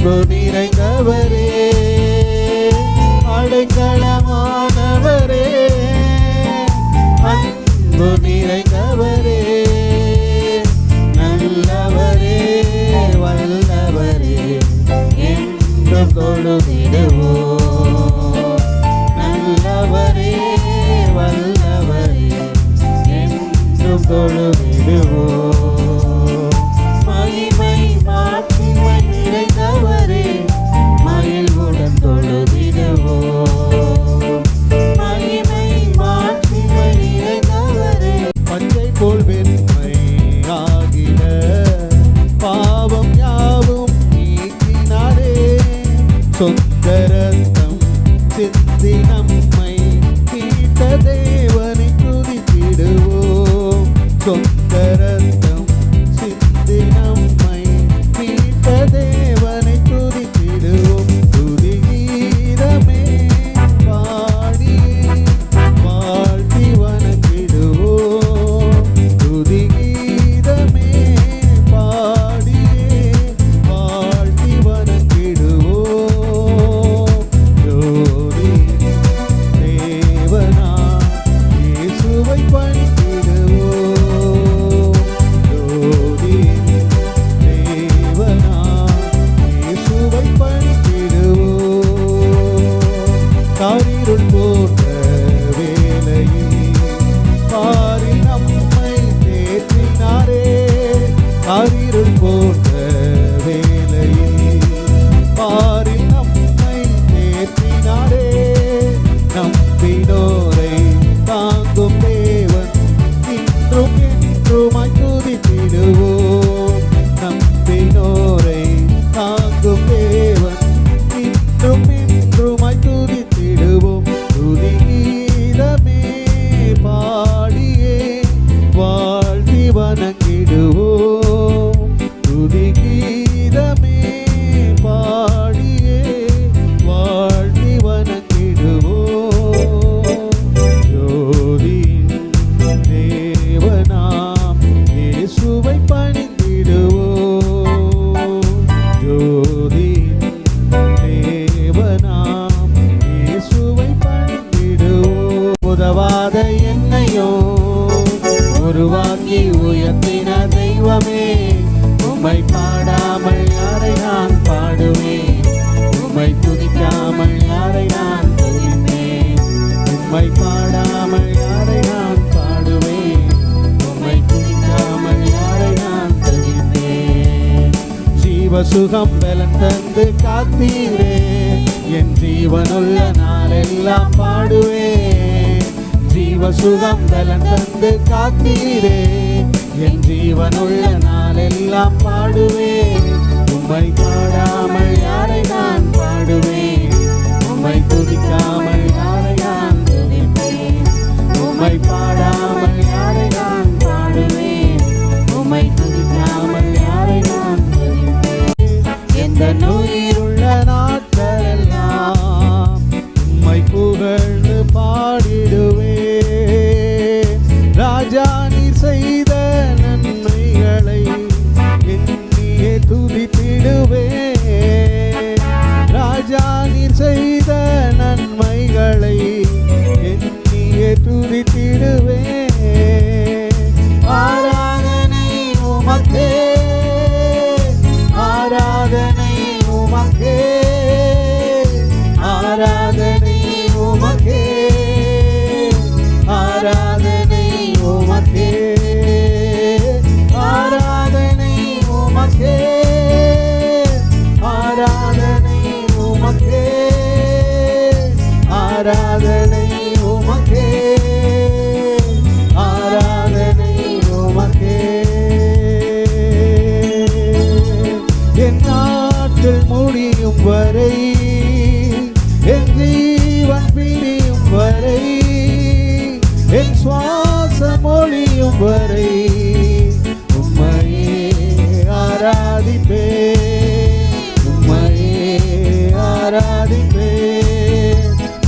அன்பு நிறைந்தவரே, அடைக்கலமானவரே, அன்பு நிறைந்தவரே, நல்லவரே, வல்லவரே, என்றும் தொழுதிடுவோம். நல்லவரே, வல்லவரே, என்றும் தொழுதிடுவோம். மகிமை மாட்சிமை நிறைந்தவரே, மகிழ்வுடன் தொழுதிடுவோம். மகிமை மாட்சிமை நிறைந்தவரே, பச்சை போல் வெண்மை ஆகிட பாவம் யாவும் நீக்கினாரே, சொந்த ரத்தம் சிந்தி நம்மை மீட்ட தேவனை துதித்திடுவோம். சொந்த ரத்தம் சிந்தி நம்மை மீட்ட தேவனை துதித்திடுவோம். துதி கீதமே பாடி வாழ்த்தி வணங்கிடுவோம். துதி கீதமே பாடி வாழ்த்தி வணங்கிடுவோம். ஜோதி தேவனா இயேசுவை பணித்திடுவோம். ஜோதி தேவனா இயேசுவை பணித்திடுவோம். காரிருள் போன்ற வேளையில் பாரில் நம்மை தேற்றினாரே, காரிருள் போன்ற வேளையில் பாரில் நம்மை தேற்றினாரே, நம்பினோரை தாங்கும் தேவன் இன்றும் என்றுமாய் துதித்திடுவோம். நம்பினோரை தாங்கும் தேவன் இன்றும் என்றுமாய் துதித்திடுவோம். துதி கீதமே பாடியே வாழ்த்தி வணங்கிடுவோம். துதி கீதமே பாடியே வாழ்த்தி வணங்கிடுவோம். ஜோதியின் தேவனாம் இயேசுவை பணிந்திடுவோம். ஜோதியின் தேவனாம் இயேசுவை பணிந்திடுவோம். உதவாத என்னையோ உருவாக்கி உயர்த்தின தெய்வமே, உம்மை பாடாமல் யாரை நான் பாடுவேன், உம்மை துதிக்காமல் யாரை நான் துதிப்பேன், உம்மை பாடாமல் யாரை நான் பாடுவேன், உம்மை துதிக்காமல் யாரை நான் துதிப்பேன். ஜீவ சுகம் பலன் தந்து காத்தீரே, என் ஜீவனுள்ள நாளெல்லாம் பாடுவேன். ஜீவ சுகம் பலன் தந்து காத்தீரே, என் ஜீவனுள்ள நாளெல்லாம் பாடுவேன். உம்மை பாடாமல் யாரை நான் பாடுவேன், உம்மை துதிக்காமல் யாரை நான் துதிப்பேன், உம்மை பாடாமல் யாரை நான் பாடுவேன், உம்மை துதிக்காமல் யாரை நான் துதிப்பேன். எந்த உயிருள்ள நாட்களெல்லாம் உம்மை புகழ்ந்து பாடிடுவேன். ராஜா நீர் செய்த நன்மைகளை எண்ணியே துதித்திடுவேன். ராஜா நீர் செய்த நன்மைகளை எண்ணியே துதித்திடுவேன். ஆராதனை உமக்கே, ஆராதனை உமக்கே, ஆராதனை உமக்கே, ஆராதனை உமக்கே, ஆராதனை உமக்கே, ஆராதனை உமக்கே, ஆராதனை உமக்கே, ஆராதனை உமக்கே. என் நாட்கள் முடியும் வரை, என் ஜீவன் பிரியும் வரை, என் சுவாசம் ஒழியும் வரை உம்மையே ஆராதிப்பேன், உம்மையே ஆராதிப்பேன்,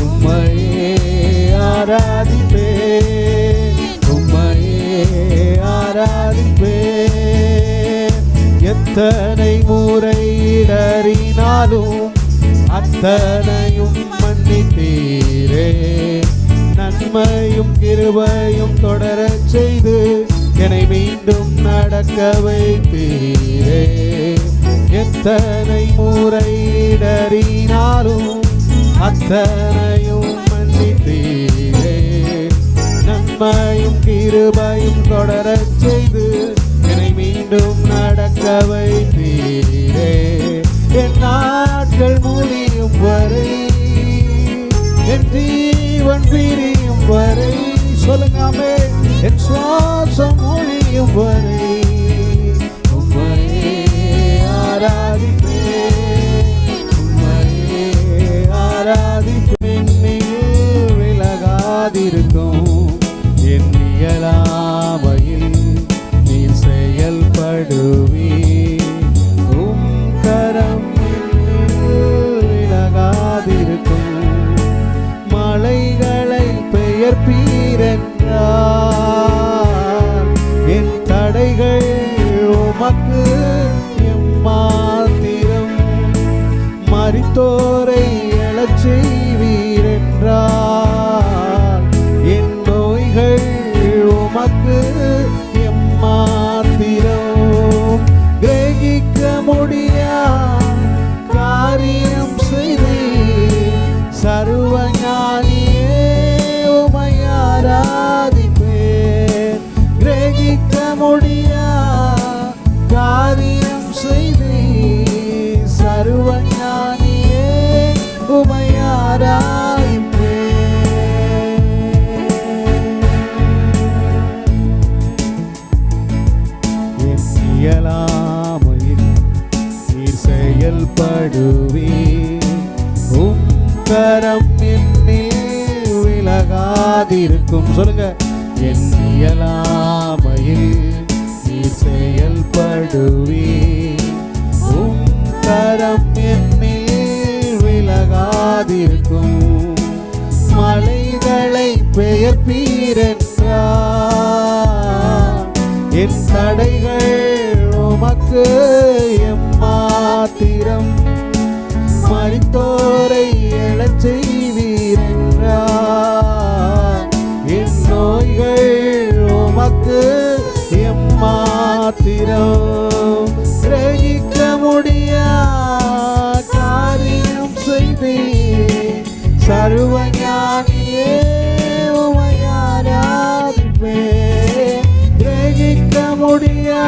உம்மையே ஆராதிப்பேன், உம்மையே ஆராதிப்பேன். எத்தனை முறை இடறினாலும் தடைகளினாலும் அத்தனையும் மன்னித்தீரே. நன்மையும் கிருபையும் தொடரச் செய்து என்னை மீண்டும் நடக்க வைத்தீரே. எத்தனை முறை இடறினாலும் அத்தனையும் மன்னித்தீரே. நன்மையும் கிருபையும் தொடரச் செய்து என்னை மீண்டும் நடக்க வைத்தீரே. என் நாட்கள் முடியும் வரை, என் ஜீவன் பிரியும் வரை, சொல்லுங்காமே, என் சுவாசம் முடியும் வரை உம்மையே ஆராதிப்பேன், உம்மையே ஆராதிப்பேன். விலகாதிருக்கும் என் இயலாமையில் நீர் செயல்படுவி. உம் கரம் விலகாதிருக்கும். மலைகளை பெயர்ப்பீரென்றார் என் தடைகள் உமக்கு எம்மாத்திரம். மரித்தோரை எழச் செய்வீரென்றார் என் நோய்கள் உமக்கு எம்மாத்திரம். கிரகிக்க முடியா காரியம் செய்தீர் சர்வஞானியே, உம்மை ஆராதிப்பேன். கிரகிக்க முடியா காரியம் செய்தீர் சர்வஞானியே, உம்மை ஆராதிப்பேன். என் இயலாமையில் நீர் செயல்படுவீர். உம் கரம் என்னில் விலகாதிருக்கும். சொல்லுங்க, என் இயலாமையில் நீர் செயல்படுவீர். உம் கரம் என்னில் விலகாதிருக்கும். மலைகளை பெயர்ப்பீரென்றார் என் தடைகள் உமக்கு எம்மாத்திரம். மரித்தோரை எழச் செய்வீரென்றார் என் நோய்கள் உமக்கு எம்மாத்திரம். கிரகிக்க முடியா காரியம் செய்தீர் சர்வஞானியே, உம்மை ஆராதிப்பேன். கிரகிக்க முடியா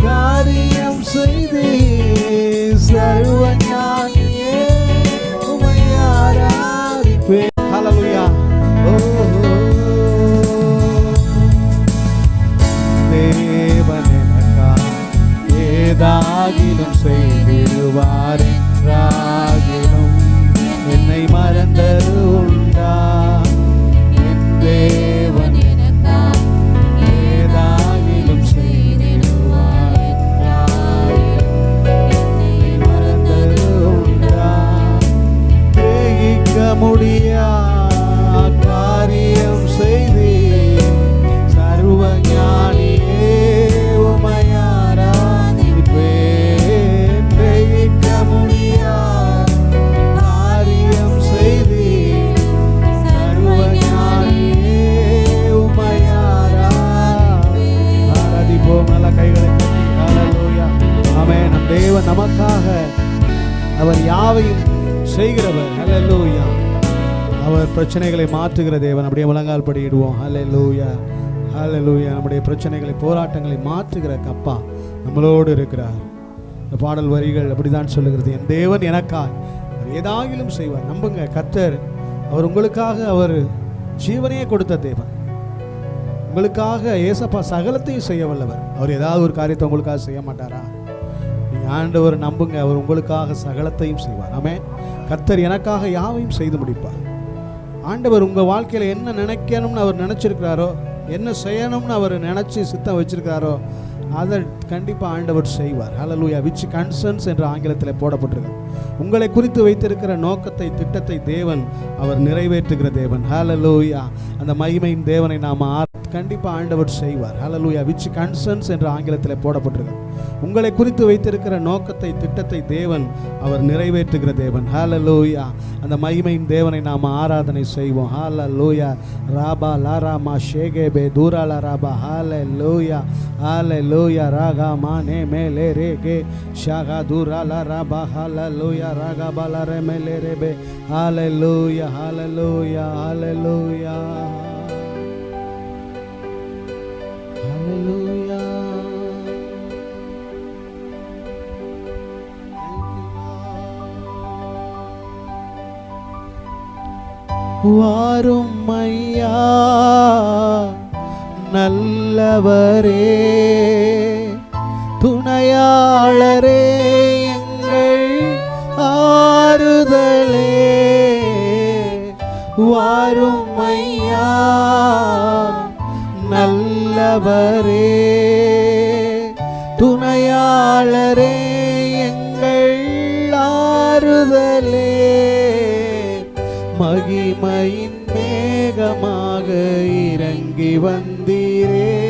காரியம் செய்தீர் சர்வஞானியே, உம்மை ஆராதிப்பேன். ஹல்லேலூயா. தேவன் எனக்காக ஏதாகிலும் செய்திடுவார் என்றாகிலும் என்னை மறந்தது உண்டா? என் தேவன் எனக்காக ஏதாகிலும் செய்திடுவார் என்றாகிலும் என்னை மறந்தது உண்டா? கிரகிக்க முடியா காரியம் செய்தீர் சர்வஞானியே, உம்மை ஆராதிப்பேன். கிரகிக்க முடியா காரியம் செய்தீர் சர்வஞானியே, உம்மை ஆராதிப்போம். நல்ல கைகளை தட்டி ஹல்லேலூயா. ஆமென். நம் தேவன் நமக்காக அவர் யாவையும் செய்கிறவர். ஹல்லேலூயா. அவர் பிரச்சனைகளை மாற்றுகிற தேவன். அப்படியே முழங்கால் படியிடுவோம். ஹல்லேலூயா, ஹல்லேலூயா. நம்முடைய பிரச்சனைகளை, போராட்டங்களை மாற்றுகிற அப்பா நம்மளோடு இருக்கிறார். இந்த பாடல் வரிகள் அப்படிதான் சொல்லுகிறது. என் தேவன் எனக்காக ஏதாகிலும் செய்வார். நம்புங்க, கர்த்தர் அவர் உங்களுக்காக அவர் ஜீவனையே கொடுத்த தேவன். உங்களுக்காக ஏசப்பா சகலத்தையும் செய்ய வல்லவர். அவர் ஏதாவது ஒரு காரியத்தை உங்களுக்காக செய்ய மாட்டாரா? நீங்கள் ஆண்டவர் நம்புங்க, அவர் உங்களுக்காக சகலத்தையும் செய்வார். ஆமென். கர்த்தர் எனக்காக யாவையும் செய்து முடிப்பார். ஆண்டவர் உங்கள் வாழ்க்கையில் என்ன நினைக்கணும்னு அவர் நினச்சிருக்கிறாரோ, என்ன செய்யணும்னு அவர் நினச்சி சித்தம் வச்சிருக்கிறாரோ அதை கண்டிப்பாக ஆண்டவர் செய்வார். ஹல்லேலூயா. விச் கன்சர்ன்ஸ் என்று ஆங்கிலத்தில் போடப்பட்டிருக்கு. உங்களை குறித்து வைத்திருக்கிற நோக்கத்தை, திட்டத்தை தேவன் அவர் நிறைவேற்றுகிற தேவன். ஹல்லேலூயா. அந்த மகிமையின் தேவனை நாம் கண்டிப்பா ஆண்டவர் செய்வார். ஹல்லேலூயா. which concerns என்று ஆங்கிலத்தில் போடப்பட்டிருக்கு. உங்களை குறித்து வைத்திருக்கிற நோக்கத்தை, திட்டத்தை தேவன் அவர் நிறைவேற்றுகிற தேவன். ஹல்லேலூயா. அந்த மகிமையின் தேவனை நாம் ஆராதனை செய்வோம். ஹல்லேலூயா. ராபா லாராமா ஷேகேபே தூராலா ராபா. ஹல்லேலூயா. ஹல்லேலூயா. ராகா மானே மேலே ரேகே ஷாகா தூராலா ராபா. ஹல்லேலூயா. ராகா பாலாரே மேலே ரேபே. ஹல்லேலூயா. ஹல்லேலூயா. ஹல்லேலூயா. Hallelujah. வாரும் ஐயா நல்லவரே, துணையாளரே, எங்கள் ஆறுதலே. வாரும் ஐயா நல்லவரே, துணையாளரே, எங்கள் ஆறுதலே. மகிமையின் மேகமாக இறங்கி வந்தீரே,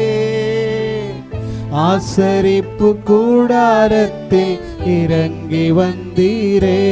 ஆசரிப்பு கூடாரத்தில் இறங்கி வந்தீரே.